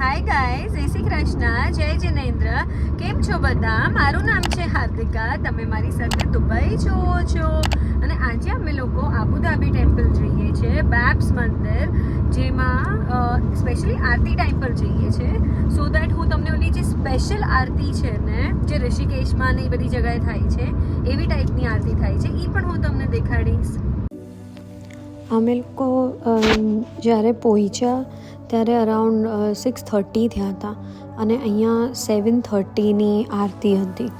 Hi guys, જય શ્રી કૃષ્ણ, જય જિનેન્દ્ર. કેમ છો બધા? મારું નામ છે હાર્દિકા. તમે મારી સાથે દુબઈ જુઓ છો અને આજે અમે લોકો આબુધાબી ટેમ્પલ જઈએ છીએ, બેબ્સ મંદિર, જેમાં સ્પેશિયલી આરતી ટાઈમ પર જઈએ છીએ. સો દેટ હું તમને ઓલી જે સ્પેશિયલ આરતી છે ને, જે ઋષિકેશમાં ને એ બધી જગ્યાએ થાય છે, એવી ટાઈપની આરતી થાય છે, એ પણ હું તમને દેખાડીશ. અમે લોકો જ્યારે પહોંચ્યા ત્યારે અરાઉન્ડ 6:30 થયા હતા અને અહીંયા 7:30ની આરતી હતી.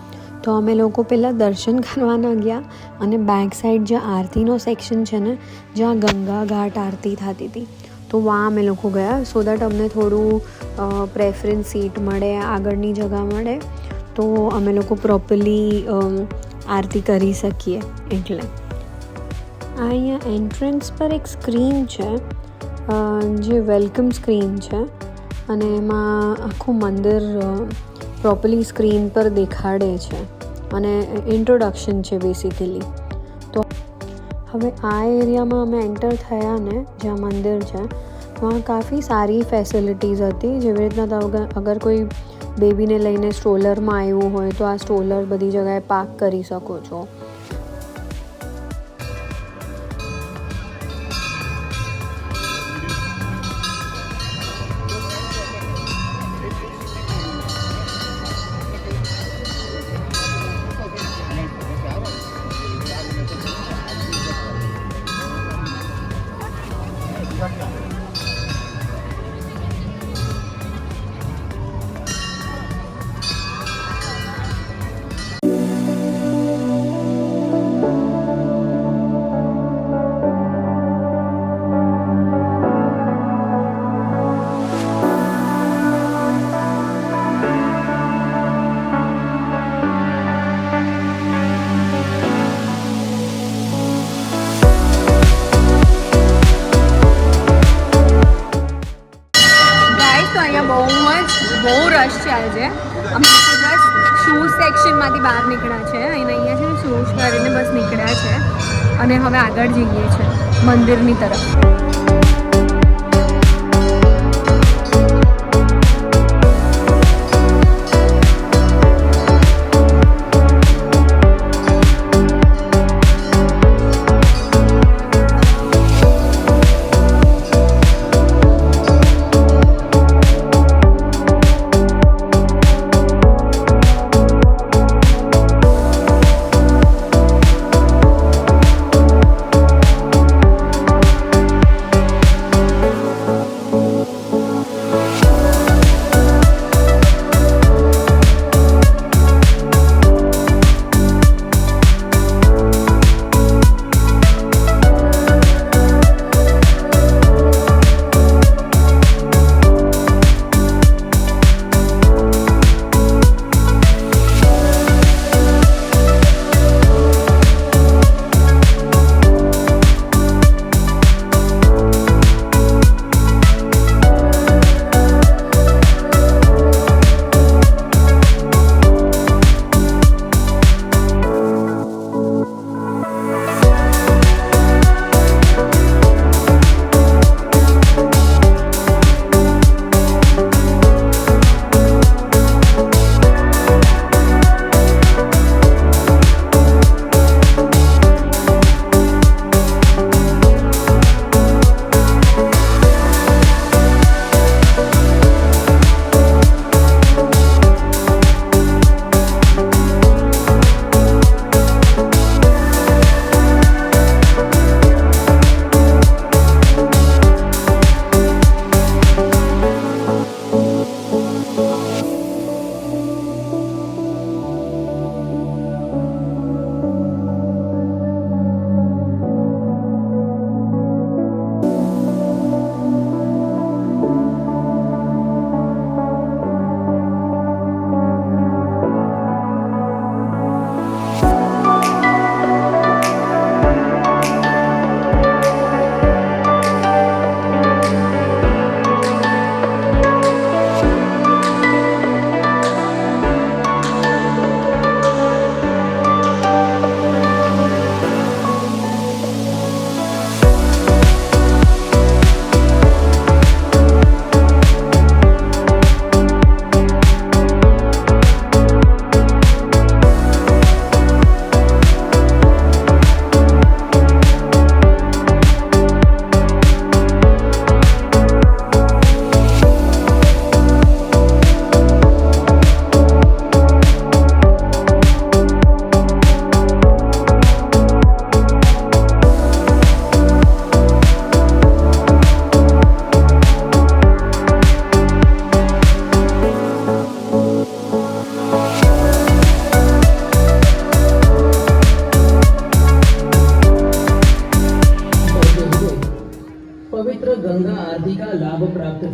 તો અમે લોકો પહેલાં દર્શન કરવાના ગયા અને બેક સાઈડ જ્યાં આરતીનો સેક્શન છે ને, જ્યાં ગંગા ઘાટ આરતી થતી હતી, તો વहाँ અમે લોકો ગયા. સો દેટ અમને થોડું પ્રેફરન્સ સીટ મળે, આગળની જગા મળે, તો અમે લોકો પ્રોપરલી આરતી કરી શકીએ. એટલે અહીંયા એન્ટ્રન્સ પર એક સ્ક્રીન છે, જે વેલકમ સ્ક્રીન છે, અને એમાં આખું મંદિર પ્રોપરલી સ્ક્રીન પર દેખાડે છે અને ઇન્ટ્રોડક્શન છે બેસિકલી. તો હવે આ એરિયામાં અમે એન્ટર થયા ને, જ્યાં મંદિર છે, વहाँ કાफ़ી સારી ફેસિલિટીઝ હતી. જેવી રીતના અગર કોઈ બેબીને લઈને સ્ટ્રોલરમાં આવ્યું હોય તો આ સ્ટ્રોલર બધી જગ્યાએ પાર્ક કરી શકો છો. બહુ રશ છે આજે. અમે બસ શૂઝ સેક્શનમાંથી બહાર નીકળ્યા છે, અહીંયા છે ને શૂઝ કરીને બસ નીકળ્યા છે અને હવે આગળ જઈએ છીએ મંદિરની તરફ.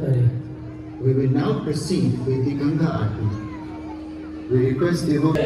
કરે. We will now proceed with the Ganga Aarti. We request the whole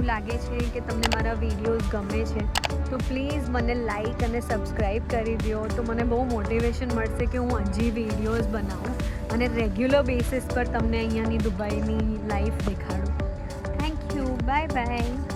લાગે છે કે તમને મારા વિડીયોઝ ગમે છે તો પ્લીઝ મને લાઈક અને સબસ્ક્રાઈબ કરી દો, તો મને બહુ મોટિવેશન મળશે કે હું હજી વિડીયોઝ બનાવું અને રેગ્યુલર બેસિસ પર તમને અહીંયાની દુબઈની લાઈફ દેખાડું. Thank you, bye bye.